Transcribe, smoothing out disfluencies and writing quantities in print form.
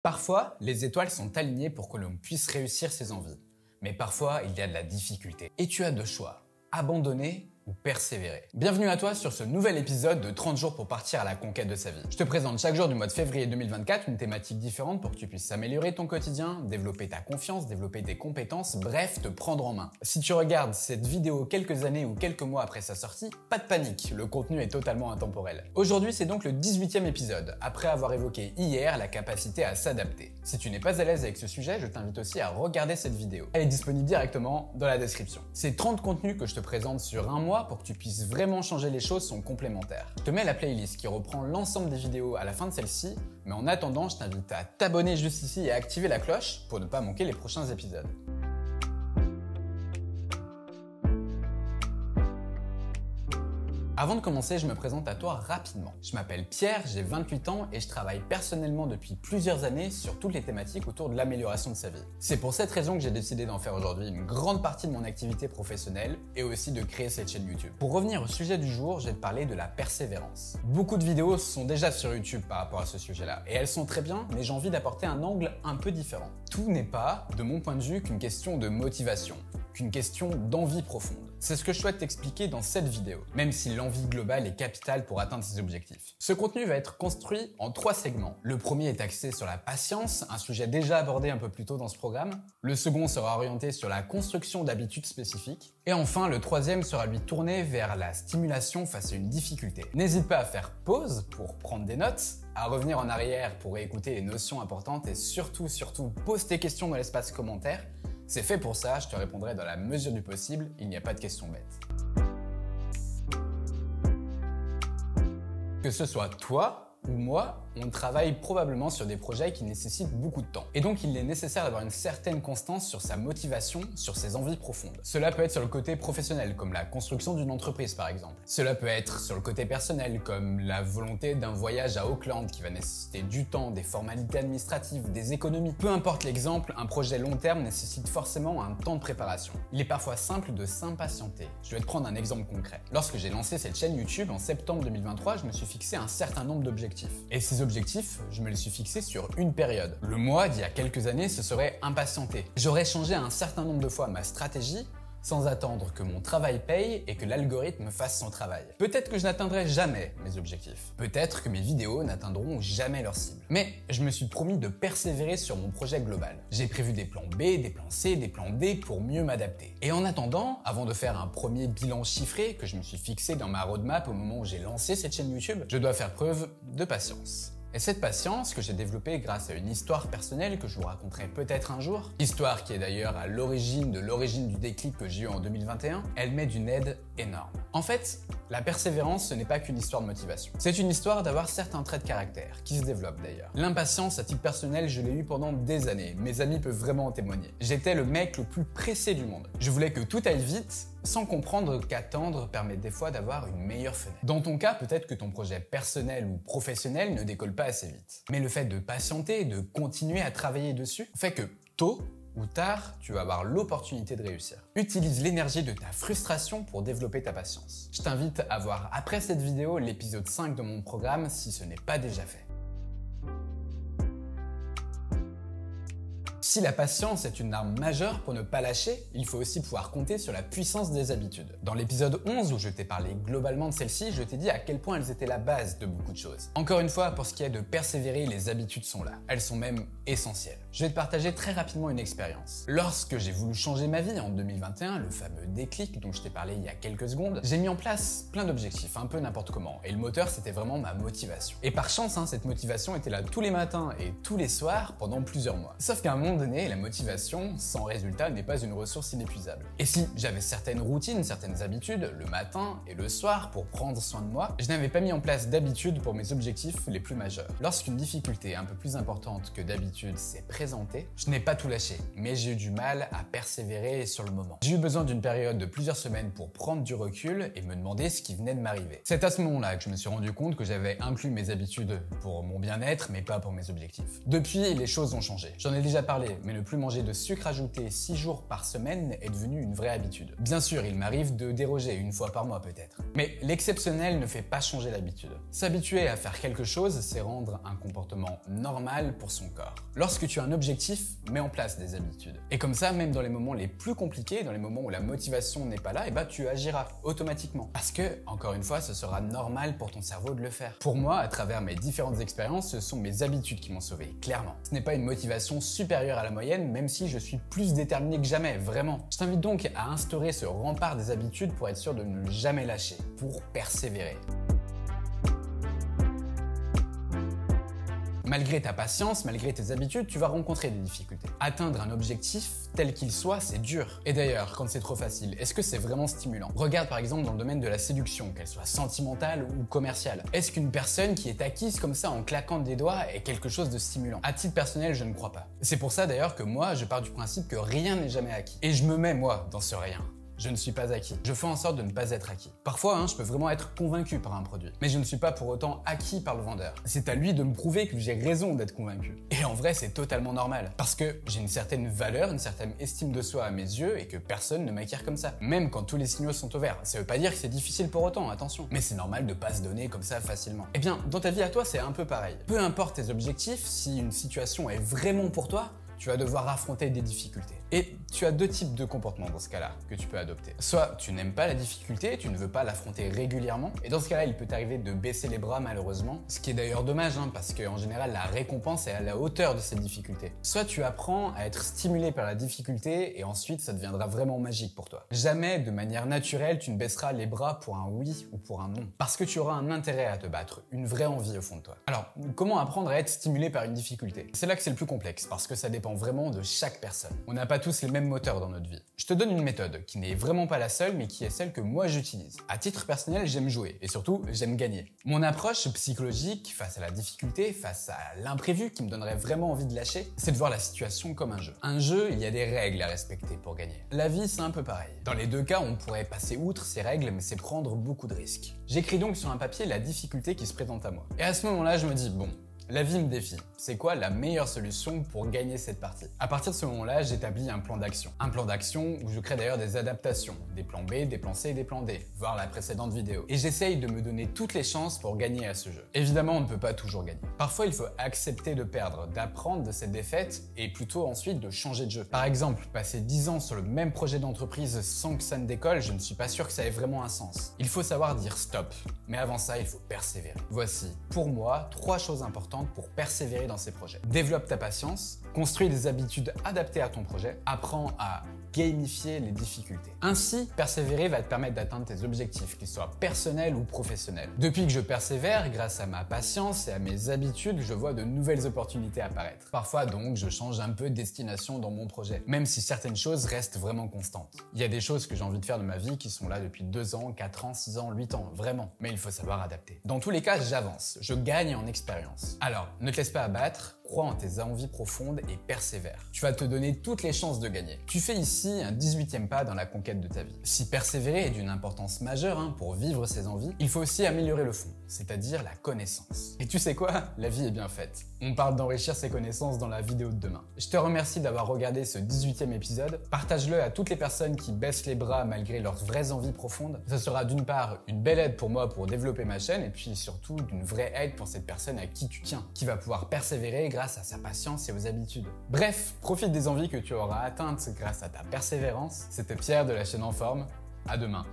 Parfois, les étoiles sont alignées pour que l'on puisse réussir ses envies. Mais parfois, il y a de la difficulté. Et tu as deux choix, abandonner ou persévérer. Bienvenue à toi sur ce nouvel épisode de 30 jours pour partir à la conquête de sa vie. Je te présente chaque jour du mois de février 2024 une thématique différente pour que tu puisses améliorer ton quotidien, développer ta confiance, développer tes compétences, bref, te prendre en main. Si tu regardes cette vidéo quelques années ou quelques mois après sa sortie, pas de panique, le contenu est totalement intemporel. Aujourd'hui, c'est donc le 18e épisode, après avoir évoqué hier la capacité à s'adapter. Si tu n'es pas à l'aise avec ce sujet, je t'invite aussi à regarder cette vidéo. Elle est disponible directement dans la description. Ces 30 contenus que je te présente sur un mois pour que tu puisses vraiment changer les choses sont complémentaires. Je te mets la playlist qui reprend l'ensemble des vidéos à la fin de celle-ci, mais en attendant, je t'invite à t'abonner juste ici et à activer la cloche pour ne pas manquer les prochains épisodes. Avant de commencer, je me présente à toi rapidement. Je m'appelle Pierre, j'ai 28 ans et je travaille personnellement depuis plusieurs années sur toutes les thématiques autour de l'amélioration de sa vie. C'est pour cette raison que j'ai décidé d'en faire aujourd'hui une grande partie de mon activité professionnelle et aussi de créer cette chaîne YouTube. Pour revenir au sujet du jour, je vais te parler de la persévérance. Beaucoup de vidéos sont déjà sur YouTube par rapport à ce sujet-là et elles sont très bien, mais j'ai envie d'apporter un angle un peu différent. Tout n'est pas, de mon point de vue, qu'une question de motivation, qu'une question d'envie profonde. C'est ce que je souhaite t'expliquer dans cette vidéo, même si l'envie globale est capitale pour atteindre ses objectifs. Ce contenu va être construit en 3 segments. Le premier est axé sur la patience, un sujet déjà abordé un peu plus tôt dans ce programme. Le second sera orienté sur la construction d'habitudes spécifiques. Et enfin, le troisième sera lui tourné vers la stimulation face à une difficulté. N'hésite pas à faire pause pour prendre des notes, à revenir en arrière pour écouter les notions importantes et surtout, pose tes questions dans l'espace commentaire. C'est fait pour ça, je te répondrai dans la mesure du possible, il n'y a pas de questions bêtes. Que ce soit toi ou moi, on travaille probablement sur des projets qui nécessitent beaucoup de temps. Et donc il est nécessaire d'avoir une certaine constance sur sa motivation, sur ses envies profondes. Cela peut être sur le côté professionnel, comme la construction d'une entreprise par exemple. Cela peut être sur le côté personnel, comme la volonté d'un voyage à Auckland qui va nécessiter du temps, des formalités administratives, des économies. Peu importe l'exemple, un projet long terme nécessite forcément un temps de préparation. Il est parfois simple de s'impatienter. Je vais te prendre un exemple concret. Lorsque j'ai lancé cette chaîne YouTube en septembre 2023, je me suis fixé un certain nombre d'objectifs. Et ces objectifs, je me les suis fixés sur une période. Le moi d'il y a quelques années se serait impatienté. J'aurais changé un certain nombre de fois ma stratégie sans attendre que mon travail paye et que l'algorithme fasse son travail. Peut-être que je n'atteindrai jamais mes objectifs. Peut-être que mes vidéos n'atteindront jamais leur cible. Mais je me suis promis de persévérer sur mon projet global. J'ai prévu des plans B, des plans C, des plans D pour mieux m'adapter. Et en attendant, avant de faire un premier bilan chiffré que je me suis fixé dans ma roadmap au moment où j'ai lancé cette chaîne YouTube, je dois faire preuve de patience. Et cette patience que j'ai développée grâce à une histoire personnelle que je vous raconterai peut-être un jour, histoire qui est d'ailleurs à l'origine du déclic que j'ai eu en 2021, elle m'est d'une aide énorme. En fait, la persévérance, ce n'est pas qu'une histoire de motivation. C'est une histoire d'avoir certains traits de caractère, qui se développent d'ailleurs. L'impatience à titre personnel, je l'ai eu pendant des années. Mes amis peuvent vraiment en témoigner. J'étais le mec le plus pressé du monde. Je voulais que tout aille vite, sans comprendre qu'attendre permet des fois d'avoir une meilleure fenêtre. Dans ton cas, peut-être que ton projet personnel ou professionnel ne décolle pas assez vite. Mais le fait de patienter, de continuer à travailler dessus, fait que tôt ou tard, tu vas avoir l'opportunité de réussir. Utilise l'énergie de ta frustration pour développer ta patience. Je t'invite à voir après cette vidéo l'épisode 5 de mon programme si ce n'est pas déjà fait. Si la patience est une arme majeure pour ne pas lâcher, il faut aussi pouvoir compter sur la puissance des habitudes. Dans l'épisode 11 où je t'ai parlé globalement de celles-ci, je t'ai dit à quel point elles étaient la base de beaucoup de choses. Encore une fois, pour ce qui est de persévérer, les habitudes sont là. Elles sont même essentielles. Je vais te partager très rapidement une expérience. Lorsque j'ai voulu changer ma vie en 2021, le fameux déclic dont je t'ai parlé il y a quelques secondes, j'ai mis en place plein d'objectifs, un peu n'importe comment. Et le moteur, c'était vraiment ma motivation. Et par chance, cette motivation était là tous les matins et tous les soirs pendant plusieurs mois. Sauf qu'à un moment donné, la motivation sans résultat n'est pas une ressource inépuisable. Et si j'avais certaines routines, certaines habitudes, le matin et le soir pour prendre soin de moi, je n'avais pas mis en place d'habitude pour mes objectifs les plus majeurs. Lorsqu'une difficulté un peu plus importante que d'habitude s'est présenté, je n'ai pas tout lâché, mais j'ai eu du mal à persévérer sur le moment. J'ai eu besoin d'une période de plusieurs semaines pour prendre du recul et me demander ce qui venait de m'arriver. C'est à ce moment-là que je me suis rendu compte que j'avais inclus mes habitudes pour mon bien-être, mais pas pour mes objectifs. Depuis, les choses ont changé. J'en ai déjà parlé, mais ne plus manger de sucre ajouté 6 jours par semaine est devenu une vraie habitude. Bien sûr, il m'arrive de déroger une fois par mois peut-être. Mais l'exceptionnel ne fait pas changer l'habitude. S'habituer à faire quelque chose, c'est rendre un comportement normal pour son corps. Lorsque tu as un objectif, mets en place des habitudes. Et comme ça, même dans les moments les plus compliqués, dans les moments où la motivation n'est pas là, et tu agiras automatiquement. Parce que, encore une fois, ce sera normal pour ton cerveau de le faire. Pour moi, à travers mes différentes expériences, ce sont mes habitudes qui m'ont sauvé, clairement. Ce n'est pas une motivation supérieure à la moyenne, même si je suis plus déterminé que jamais, vraiment. Je t'invite donc à instaurer ce rempart des habitudes pour être sûr de ne jamais lâcher, pour persévérer. Malgré ta patience, malgré tes habitudes, tu vas rencontrer des difficultés. Atteindre un objectif, tel qu'il soit, c'est dur. Et d'ailleurs, quand c'est trop facile, est-ce que c'est vraiment stimulant? Regarde par exemple dans le domaine de la séduction, qu'elle soit sentimentale ou commerciale. Est-ce qu'une personne qui est acquise comme ça en claquant des doigts est quelque chose de stimulant? À titre personnel, je ne crois pas. C'est pour ça d'ailleurs que moi, je pars du principe que rien n'est jamais acquis. Et je me mets, moi, dans ce rien. Je ne suis pas acquis. Je fais en sorte de ne pas être acquis. Parfois, je peux vraiment être convaincu par un produit, mais je ne suis pas pour autant acquis par le vendeur. C'est à lui de me prouver que j'ai raison d'être convaincu. Et en vrai, c'est totalement normal, parce que j'ai une certaine valeur, une certaine estime de soi à mes yeux, et que personne ne m'acquiert comme ça. Même quand tous les signaux sont au vert. Ça veut pas dire que c'est difficile pour autant, attention. Mais c'est normal de pas se donner comme ça facilement. Eh bien, dans ta vie à toi, c'est un peu pareil. Peu importe tes objectifs, si une situation est vraiment pour toi, tu vas devoir affronter des difficultés. Et tu as deux types de comportements dans ce cas-là que tu peux adopter. Soit tu n'aimes pas la difficulté, tu ne veux pas l'affronter régulièrement, et dans ce cas-là, il peut t'arriver de baisser les bras malheureusement, ce qui est d'ailleurs dommage, parce qu'en général, la récompense est à la hauteur de cette difficulté. Soit tu apprends à être stimulé par la difficulté, et ensuite ça deviendra vraiment magique pour toi. Jamais, de manière naturelle, tu ne baisseras les bras pour un oui ou pour un non, parce que tu auras un intérêt à te battre, une vraie envie au fond de toi. Alors, comment apprendre à être stimulé par une difficulté? C'est là que c'est le plus complexe, parce que ça dépend vraiment de chaque personne. On n'a pas tous les mêmes moteurs dans notre vie. Je te donne une méthode qui n'est vraiment pas la seule, mais qui est celle que moi j'utilise. À titre personnel, j'aime jouer et surtout, j'aime gagner. Mon approche psychologique face à la difficulté, face à l'imprévu qui me donnerait vraiment envie de lâcher, c'est de voir la situation comme un jeu. Un jeu, il y a des règles à respecter pour gagner. La vie, c'est un peu pareil. Dans les deux cas, on pourrait passer outre ces règles, mais c'est prendre beaucoup de risques. J'écris donc sur un papier la difficulté qui se présente à moi. Et à ce moment-là, je me dis, bon, la vie me défie. C'est quoi la meilleure solution pour gagner cette partie? À partir de ce moment-là, j'établis un plan d'action. Un plan d'action où je crée d'ailleurs des adaptations. Des plans B, des plans C et des plans D. Voir la précédente vidéo. Et j'essaye de me donner toutes les chances pour gagner à ce jeu. Évidemment, on ne peut pas toujours gagner. Parfois, il faut accepter de perdre, d'apprendre de cette défaite et plutôt ensuite de changer de jeu. Par exemple, passer 10 ans sur le même projet d'entreprise sans que ça ne décolle, je ne suis pas sûr que ça ait vraiment un sens. Il faut savoir dire stop. Mais avant ça, il faut persévérer. Voici, pour moi, 3 choses importantes pour persévérer dans ces projets. Développe ta patience, construis des habitudes adaptées à ton projet, apprends à gamifier les difficultés. Ainsi, persévérer va te permettre d'atteindre tes objectifs, qu'ils soient personnels ou professionnels. Depuis que je persévère, grâce à ma patience et à mes habitudes, je vois de nouvelles opportunités apparaître. Parfois donc, je change un peu de destination dans mon projet, même si certaines choses restent vraiment constantes. Il y a des choses que j'ai envie de faire de ma vie qui sont là depuis 2 ans, 4 ans, 6 ans, 8 ans, vraiment. Mais il faut savoir adapter. Dans tous les cas, j'avance, je gagne en expérience. Alors, ne te laisse pas abattre, crois en tes envies profondes et persévère. Tu vas te donner toutes les chances de gagner. Tu fais ici un 18e pas dans la conquête de ta vie. Si persévérer est d'une importance majeure pour vivre ses envies, il faut aussi améliorer le fond, c'est-à-dire la connaissance. Et tu sais quoi? La vie est bien faite. On parle d'enrichir ses connaissances dans la vidéo de demain. Je te remercie d'avoir regardé ce 18e épisode. Partage-le à toutes les personnes qui baissent les bras malgré leurs vraies envies profondes. Ce sera d'une part une belle aide pour moi pour développer ma chaîne et puis surtout d'une vraie aide pour cette personne à qui tu tiens, qui va pouvoir persévérer grâce à sa patience et aux habitudes. Bref, profite des envies que tu auras atteintes grâce à ta persévérance. C'était Pierre de la chaîne En Forme. À demain.